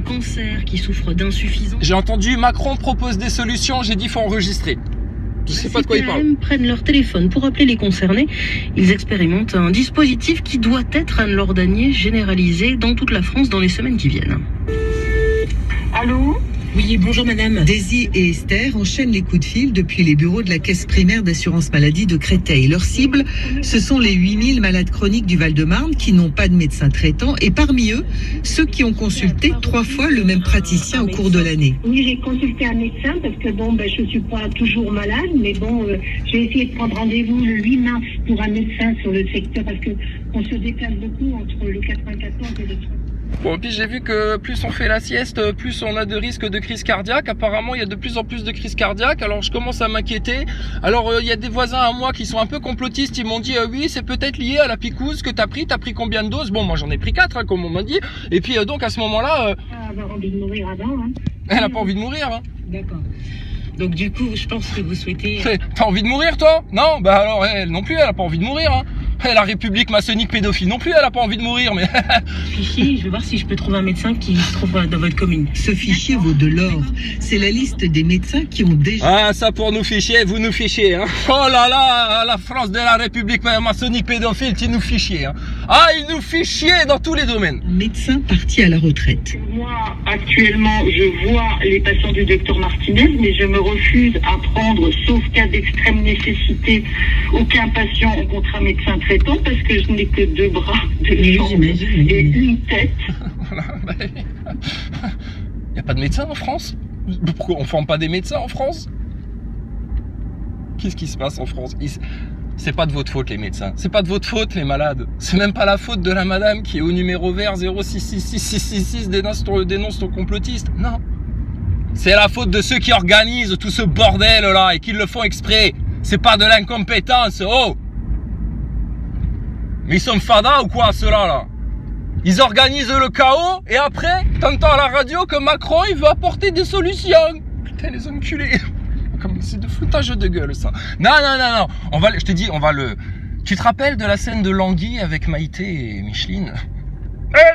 cancer, qui souffrent d'insuffisance. J'ai entendu Macron propose des solutions, j'ai dit faut enregistrer. Je sais pas de quoi il parle. Les CPAM prennent leur téléphone pour appeler les concernés. Ils expérimentent un dispositif qui doit être Anne-Laure Danier généralisé dans toute la France dans les semaines qui viennent. Allô ? Oui, bonjour madame. Daisy et Esther enchaînent les coups de fil depuis les bureaux de la Caisse primaire d'assurance maladie de Créteil. Leur cible, ce sont les 8000 malades chroniques du Val-de-Marne qui n'ont pas de médecin traitant et parmi eux, ceux qui ont consulté 3 fois le même praticien au cours de l'année. Oui, j'ai consulté un médecin parce que je suis pas toujours malade, mais j'ai essayé de prendre rendez-vous le 8 mars pour un médecin sur le secteur parce que on se déplace beaucoup entre le 94 et le 30. Bon, puis j'ai vu que plus on fait la sieste, plus on a de risques de crise cardiaque. Apparemment, il y a de plus en plus de crises cardiaques. Alors, je commence à m'inquiéter. Alors, il y a des voisins à moi qui sont un peu complotistes. Ils m'ont dit, oui, c'est peut-être lié à la picouse que t'as pris. T'as pris combien de doses? Bon, moi, j'en ai pris 4, comme on m'a dit. Et puis, donc, à ce moment-là... Elle avoir envie de mourir avant, hein. Elle a pas envie de mourir, hein. D'accord. Donc du coup, je pense que vous souhaitez... T'as envie de mourir, toi? Non? Bah alors, elle non plus, elle a pas envie de mourir, hein. La République maçonnique pédophile non plus, elle a pas envie de mourir, mais... Fichier, je vais voir si je peux trouver un médecin qui se trouve dans votre commune. Ce fichier vaut de l'or. C'est la liste des médecins qui ont déjà... Ah, ça pour nous fichier, vous nous fichez, hein. Oh là là, la France de la République maçonnique pédophile, tu nous fichiez, hein. Ah, il nous fichier dans tous les domaines. Médecin parti à la retraite. Moi, actuellement, je vois les patients du docteur Martinez, mais je me refuse à prendre, sauf cas d'extrême nécessité, aucun patient en contrat médecin traitant parce que je n'ai que 2 bras, 2 jambes et une tête. Voilà, y a pas de médecin en France? Pourquoi on forme pas des médecins en France? Qu'est-ce qui se passe en France? C'est pas de votre faute les médecins, c'est pas de votre faute les malades, c'est même pas la faute de la madame qui est au numéro vert 0666666 dénonce ton complotiste, non. C'est la faute de ceux qui organisent tout ce bordel là et qui le font exprès. C'est pas de l'incompétence, oh. Mais ils sont fadas ou quoi ceux-là là? Ils organisent le chaos et après, t'entends à la radio que Macron il veut apporter des solutions. Putain les enculés. C'est de foutage de gueule ça. Non. Je te dis, Tu te rappelles de la scène de Languille avec Maïté et Micheline?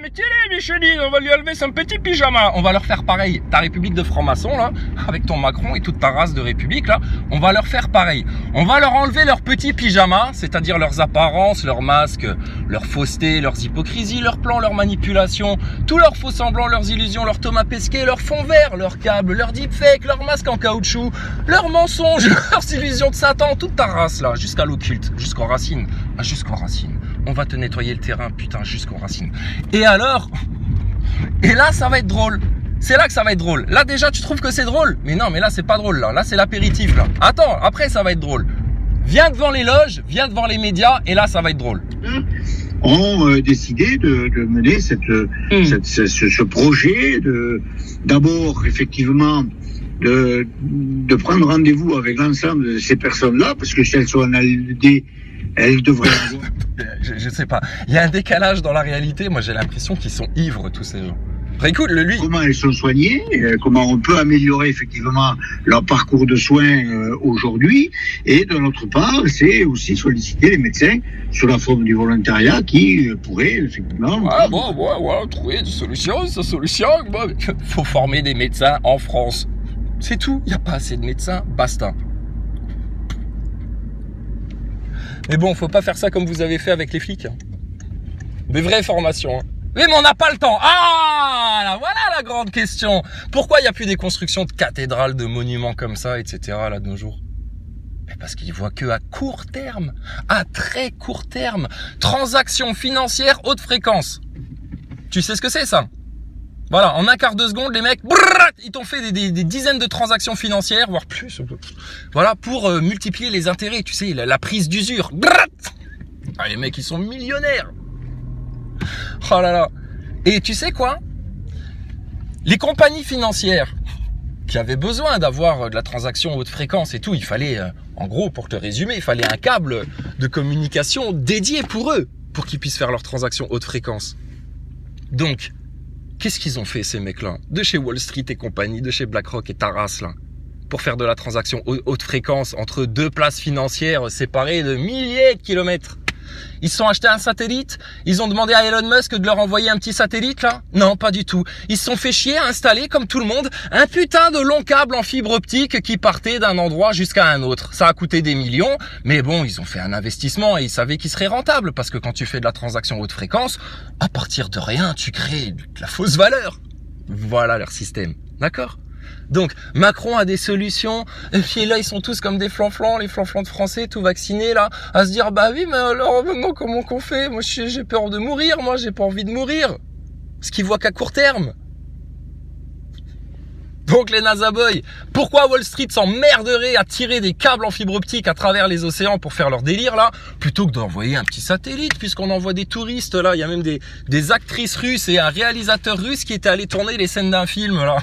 Mais tiens, Micheline, on va lui enlever son petit pyjama. On va leur faire pareil. Ta république de francs-maçons, là, avec ton Macron et toute ta race de république, là, on va leur faire pareil. On va leur enlever leur petit pyjama, c'est-à-dire leurs apparences, leurs masques, leurs faussetés, leurs hypocrisies, leurs plans, leurs manipulations, tous leurs faux semblants, leurs illusions, leurs Thomas Pesquet, leurs fonds verts, leurs câbles, leurs deepfakes, leurs masques en caoutchouc, leurs mensonges, leurs illusions de Satan, toute ta race, là, jusqu'à l'occulte, jusqu'aux racines. Jusqu'aux racines. On va te nettoyer le terrain, putain, jusqu'aux racines. Et alors? Et là, ça va être drôle. C'est là que ça va être drôle. Là, déjà, tu trouves que c'est drôle? Mais non, mais là, c'est pas drôle, là. Là, c'est l'apéritif, là. Attends, après, ça va être drôle. Viens devant les loges, viens devant les médias, et là, ça va être drôle. Ont décidé de mener ce projet d'abord, effectivement, de prendre rendez-vous avec l'ensemble de ces personnes-là, parce que si elles sont en ALD, elles devraient avoir... Je sais pas. Il y a un décalage dans la réalité. Moi, j'ai l'impression qu'ils sont ivres, tous ces gens. Écoute, lui... Comment elles sont soignées, comment on peut améliorer effectivement leur parcours de soins aujourd'hui. Et de notre part, c'est aussi solliciter les médecins sous la forme du volontariat qui pourraient effectivement... trouver des solutions, faut former des médecins en France. C'est tout. Il n'y a pas assez de médecins, basta. Mais bon, faut pas faire ça comme vous avez fait avec les flics. Hein. Des vraies formations. Hein. Mais on n'a pas le temps. Ah, là, voilà la grande question. Pourquoi il n'y a plus des constructions de cathédrales, de monuments comme ça, etc. là de nos jours? Mais parce qu'ils voient que à court terme, à très court terme, transactions financières haute fréquence. Tu sais ce que c'est ça? Voilà, en un quart de seconde, les mecs, ils t'ont fait des dizaines de transactions financières, voire plus. Voilà, pour multiplier les intérêts, tu sais, la prise d'usure. Ah, les mecs, ils sont millionnaires. Oh là là. Et tu sais quoi? Les compagnies financières qui avaient besoin d'avoir de la transaction haute fréquence et tout, il fallait, en gros, pour te résumer, il fallait un câble de communication dédié pour eux, pour qu'ils puissent faire leurs transactions haute fréquence. Donc, qu'est-ce qu'ils ont fait ces mecs-là? De chez Wall Street et compagnie, de chez BlackRock et Taras là, pour faire de la transaction haute fréquence entre deux places financières séparées de milliers de kilomètres. Ils se sont achetés un satellite? Ils ont demandé à Elon Musk de leur envoyer un petit satellite là? Non, pas du tout. Ils se sont fait chier à installer, comme tout le monde, un putain de long câble en fibre optique qui partait d'un endroit jusqu'à un autre. Ça a coûté des millions, mais bon, ils ont fait un investissement et ils savaient qu'il serait rentable, parce que quand tu fais de la transaction haute fréquence, à partir de rien, tu crées de la fausse valeur. Voilà leur système, d'accord? Donc, Macron a des solutions, et puis là, ils sont tous comme des flanflans, les flanflans de français, tout vaccinés, là, à se dire, bah oui, mais alors, maintenant, comment qu'on fait? Moi, j'ai peur de mourir, moi, j'ai pas envie de mourir. Ce qu'ils voient qu'à court terme. Donc, les NASA boys, pourquoi Wall Street s'emmerderait à tirer des câbles en fibre optique à travers les océans pour faire leur délire, là, plutôt que d'envoyer un petit satellite, puisqu'on envoie des touristes, là, il y a même des actrices russes et un réalisateur russe qui était allé tourner les scènes d'un film, là,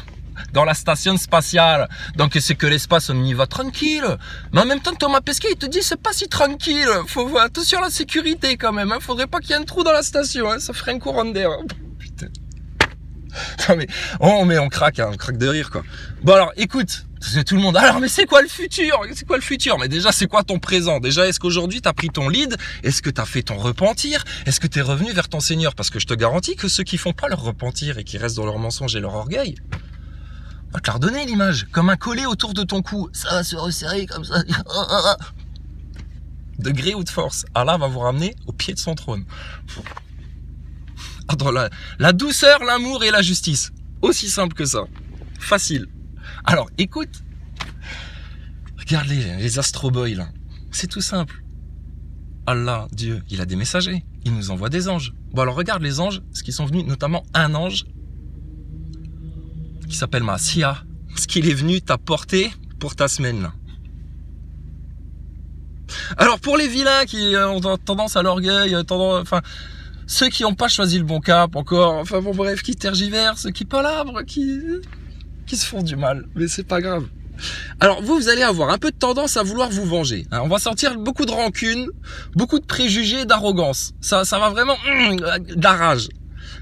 dans la station spatiale. Donc c'est que l'espace, on y va tranquille. Mais en même temps, Thomas Pesquet, il te dit, c'est pas si tranquille. Faut voir attention à la sécurité quand même. Hein. Faudrait pas qu'il y ait un trou dans la station. Hein. Ça ferait un courant d'air. Putain. Non mais on craque de rire quoi. Bon alors, écoute, c'est tout le monde. Alors mais c'est quoi le futur? C'est quoi le futur? Mais déjà, c'est quoi ton présent? Déjà, est-ce qu'aujourd'hui t'as pris ton lead? Est-ce que t'as fait ton repentir? Est-ce que t'es revenu vers ton Seigneur? Parce que je te garantis que ceux qui font pas leur repentir et qui restent dans leur mensonge et leur orgueil, on va te la redonner l'image, comme un collet autour de ton cou. Ça va se resserrer comme ça. De gré ou de force. Allah va vous ramener au pied de son trône. Dans la douceur, l'amour et la justice. Aussi simple que ça. Facile. Alors, écoute. Regarde les Astro Boys, là. C'est tout simple. Allah, Dieu, il a des messagers. Il nous envoie des anges. Bon, alors regarde les anges, ce qui sont venus, notamment un ange qui s'appelle Massia, ce qu'il est venu t'apporter pour ta semaine là. Alors pour les vilains qui ont tendance à l'orgueil, enfin ceux qui n'ont pas choisi le bon cap encore, enfin bon bref, qui tergiversent, qui palabrent, qui se font du mal, mais c'est pas grave. Alors vous allez avoir un peu de tendance à vouloir vous venger. On va sentir beaucoup de rancune, beaucoup de préjugés, d'arrogance. Ça va vraiment de la rage.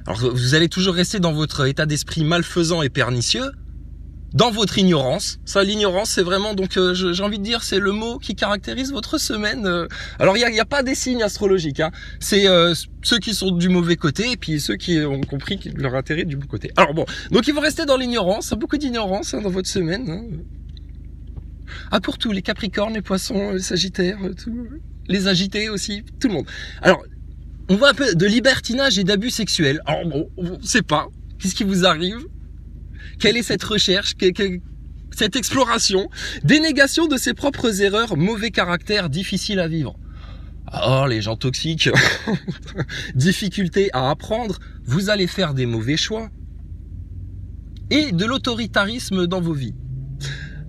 Alors vous allez toujours rester dans votre état d'esprit malfaisant et pernicieux, dans votre ignorance. Ça, l'ignorance, c'est vraiment, donc j'ai envie de dire, c'est le mot qui caractérise votre semaine. Alors il y a pas des signes astrologiques, hein. C'est ceux qui sont du mauvais côté et puis ceux qui ont compris leur intérêt du bon côté. Alors bon, donc ils vont rester dans l'ignorance, beaucoup d'ignorance hein, dans votre semaine. Hein. Ah, pour tous, les capricornes, les poissons, les sagittaires, tout, les agités aussi, tout le monde. Alors, on voit un peu de libertinage et d'abus sexuels. Alors bon, on sait pas. Qu'est-ce qui vous arrive? Quelle est cette recherche? Cette exploration? Dénégation de ses propres erreurs, mauvais caractère, difficile à vivre. Oh, les gens toxiques. Difficulté à apprendre. Vous allez faire des mauvais choix. Et de l'autoritarisme dans vos vies.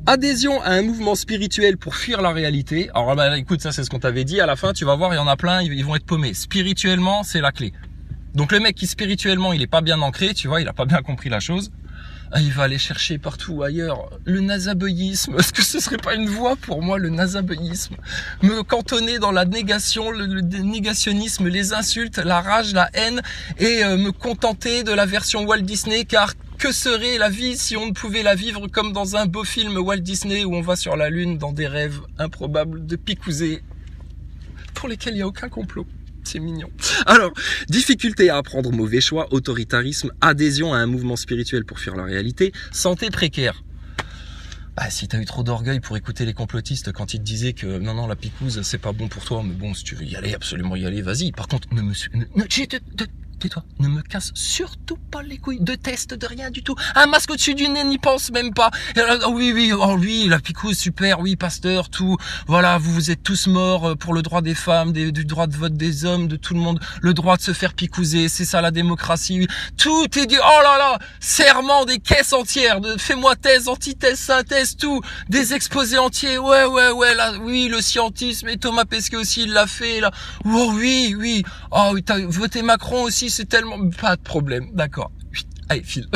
Adhésion à un mouvement spirituel pour fuir la réalité. Alors bah, écoute, ça c'est ce qu'on t'avait dit. À la fin, tu vas voir, il y en a plein, ils vont être paumés. Spirituellement, c'est la clé. Donc le mec qui spirituellement, il est pas bien ancré, tu vois, il a pas bien compris la chose. Il va aller chercher partout ailleurs le nazabeïsme. Est-ce que ce serait pas une voie pour moi, le nazabeïsme? Me cantonner dans la négation, le négationnisme, les insultes, la rage, la haine, et me contenter de la version Walt Disney, car que serait la vie si on ne pouvait la vivre comme dans un beau film Walt Disney où on va sur la lune dans des rêves improbables de picousés pour lesquels il n'y a aucun complot. C'est mignon. Alors, difficulté à apprendre, mauvais choix, autoritarisme, adhésion à un mouvement spirituel pour fuir la réalité, santé précaire. Bah, si t'as eu trop d'orgueil pour écouter les complotistes quand ils te disaient que non, la picouse, c'est pas bon pour toi, mais bon, si tu veux y aller, absolument y aller, vas-y. Par contre, tais-toi, ne me casse surtout pas les couilles de test, de rien du tout. Un masque au-dessus du nez, n'y pense même pas. Oui, la picouse, super, oui, pasteur, tout. Voilà, vous êtes tous morts pour le droit des femmes, du droit de vote des hommes, de tout le monde, le droit de se faire picouser, c'est ça la démocratie. Tout est dit, oh là là, serment des caisses entières, fais-moi thèse, antithèse, synthèse, tout, des exposés entiers, ouais, là, oui, le scientisme, et Thomas Pesquet aussi, il l'a fait, là. Oh oui, oh oui, t'as voté Macron aussi, c'est tellement... Pas de problème, d'accord. Allez, file.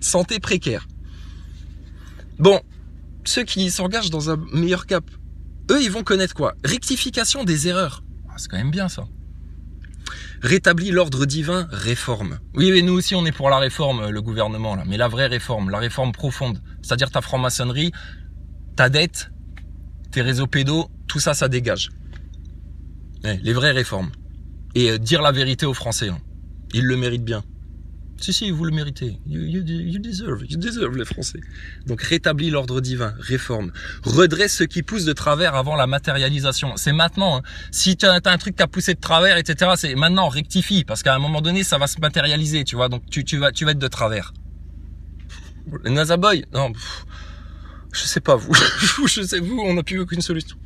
Santé précaire. Bon, ceux qui s'engagent dans un meilleur cap, eux, ils vont connaître quoi? Rectification des erreurs. C'est quand même bien, ça. Rétablit l'ordre divin, réforme. Oui, mais nous aussi, on est pour la réforme, le gouvernement, là. Mais la vraie réforme, la réforme profonde. C'est-à-dire ta franc-maçonnerie, ta dette, tes réseaux pédos, tout ça, ça dégage. Les vraies réformes. Et dire la vérité aux Français. Hein. Ils le méritent bien. Si, vous le méritez. You deserve les Français. Donc rétablis l'ordre divin, réforme. Redresse ce qui pousse de travers avant la matérialisation. C'est maintenant. Hein. Si tu as un truc qui a poussé de travers, etc., c'est maintenant, rectifie. Parce qu'à un moment donné, ça va se matérialiser, tu vois. Donc tu vas être de travers. Les Nazaboy, non, je sais pas vous. Je sais vous, on n'a plus aucune solution.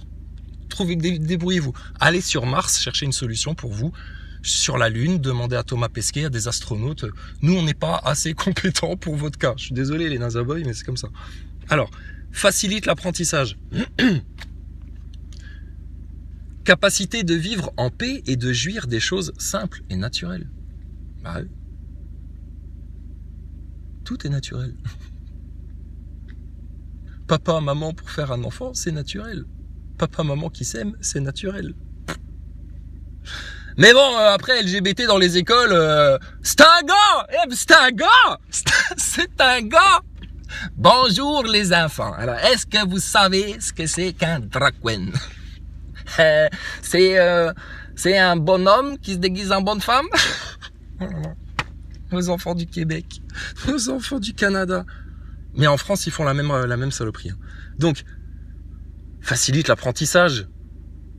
Débrouillez-vous. Allez sur Mars, cherchez une solution pour vous. Sur la Lune, demandez à Thomas Pesquet, à des astronautes. Nous, on n'est pas assez compétents pour votre cas. Je suis désolé les Nazaboy, mais c'est comme ça. Alors, facilite l'apprentissage. Capacité de vivre en paix et de jouir des choses simples et naturelles. Bah oui. Tout est naturel. Papa, maman, pour faire un enfant, c'est naturel. Papa, maman qui s'aiment, c'est naturel. Mais bon, après, LGBT dans les écoles, c'est un gars! C'est un gars! C'est un gars! Bonjour les enfants. Alors, est-ce que vous savez ce que c'est qu'un drag queen? C'est un bonhomme qui se déguise en bonne femme? Aux enfants du Québec, aux enfants du Canada. Mais en France, ils font la même saloperie. Donc, facilite l'apprentissage.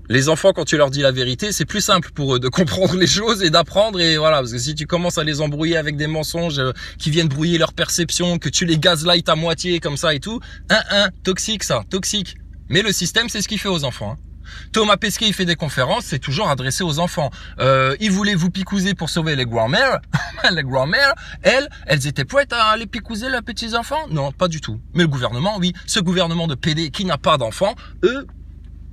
Les enfants, quand tu leur dis la vérité, c'est plus simple pour eux de comprendre les choses et d'apprendre. Et voilà, parce que si tu commences à les embrouiller avec des mensonges qui viennent brouiller leur perception, que tu les gaslight à moitié comme ça et tout, toxique ça, toxique. Mais le système, c'est ce qu'il fait aux enfants. Hein. Thomas Pesquet, il fait des conférences, c'est toujours adressé aux enfants. Il voulait vous picouser pour sauver les grand-mères. Les grand-mères, elles étaient prêtes à aller picouser leurs petits-enfants? Non, pas du tout. Mais le gouvernement, oui. Ce gouvernement de PD qui n'a pas d'enfants, eux,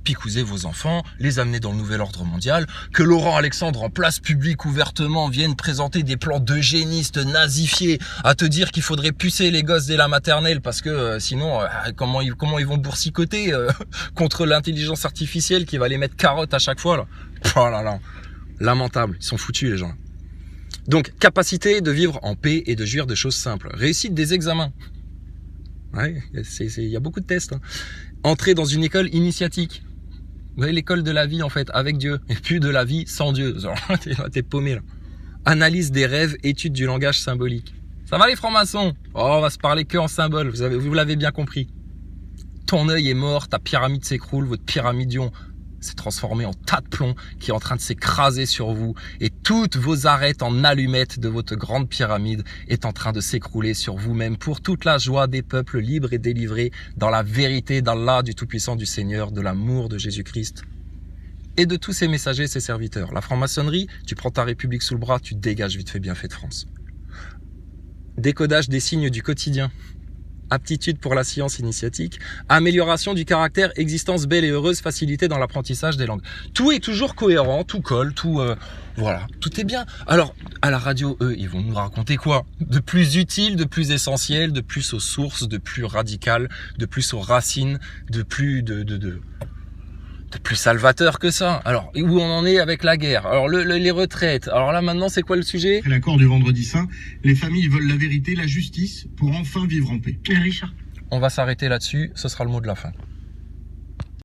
picouser vos enfants, les amener dans le nouvel ordre mondial, que Laurent Alexandre en place publique ouvertement vienne présenter des plans d'eugénistes nazifiés à te dire qu'il faudrait pucer les gosses dès la maternelle parce que sinon comment ils vont boursicoter contre l'intelligence artificielle qui va les mettre carottes à chaque fois là. Oh là là, lamentable, ils sont foutus les gens. Donc capacité de vivre en paix et de jouir de choses simples, réussite des examens. Ouais, il y a beaucoup de tests. Hein. Entrer dans une école initiatique. Vous voyez, l'école de la vie, en fait, avec Dieu. Et puis de la vie sans Dieu. T'es paumé, là. Analyse des rêves, étude du langage symbolique. Ça va, les francs-maçons? Oh, on va se parler que en symbole. Vous l'avez bien compris. Ton œil est mort, ta pyramide s'écroule, votre pyramidion s'est transformé en tas de plomb qui est en train de s'écraser sur vous. Et toutes vos arêtes en allumettes de votre grande pyramide est en train de s'écrouler sur vous-même pour toute la joie des peuples libres et délivrés dans la vérité d'Allah, du Tout-Puissant, du Seigneur, de l'amour de Jésus-Christ et de tous ses messagers et ses serviteurs. La franc-maçonnerie, tu prends ta République sous le bras, tu dégages vite fait bien fait de France. Décodage des signes du quotidien. Aptitude pour la science initiatique, amélioration du caractère, existence belle et heureuse, facilité dans l'apprentissage des langues. Tout est toujours cohérent, tout colle, tout voilà, tout est bien. Alors, à la radio, eux, ils vont nous raconter quoi? De plus utile, de plus essentiel, de plus aux sources, de plus radical, de plus aux racines, de plus de plus salvateur que ça. Alors, où on en est avec la guerre? Alors, les retraites. Alors là, maintenant, c'est quoi le sujet? Après l'accord du Vendredi Saint, les familles veulent la vérité, la justice, pour enfin vivre en paix. Richard. On va s'arrêter là-dessus. Ce sera le mot de la fin.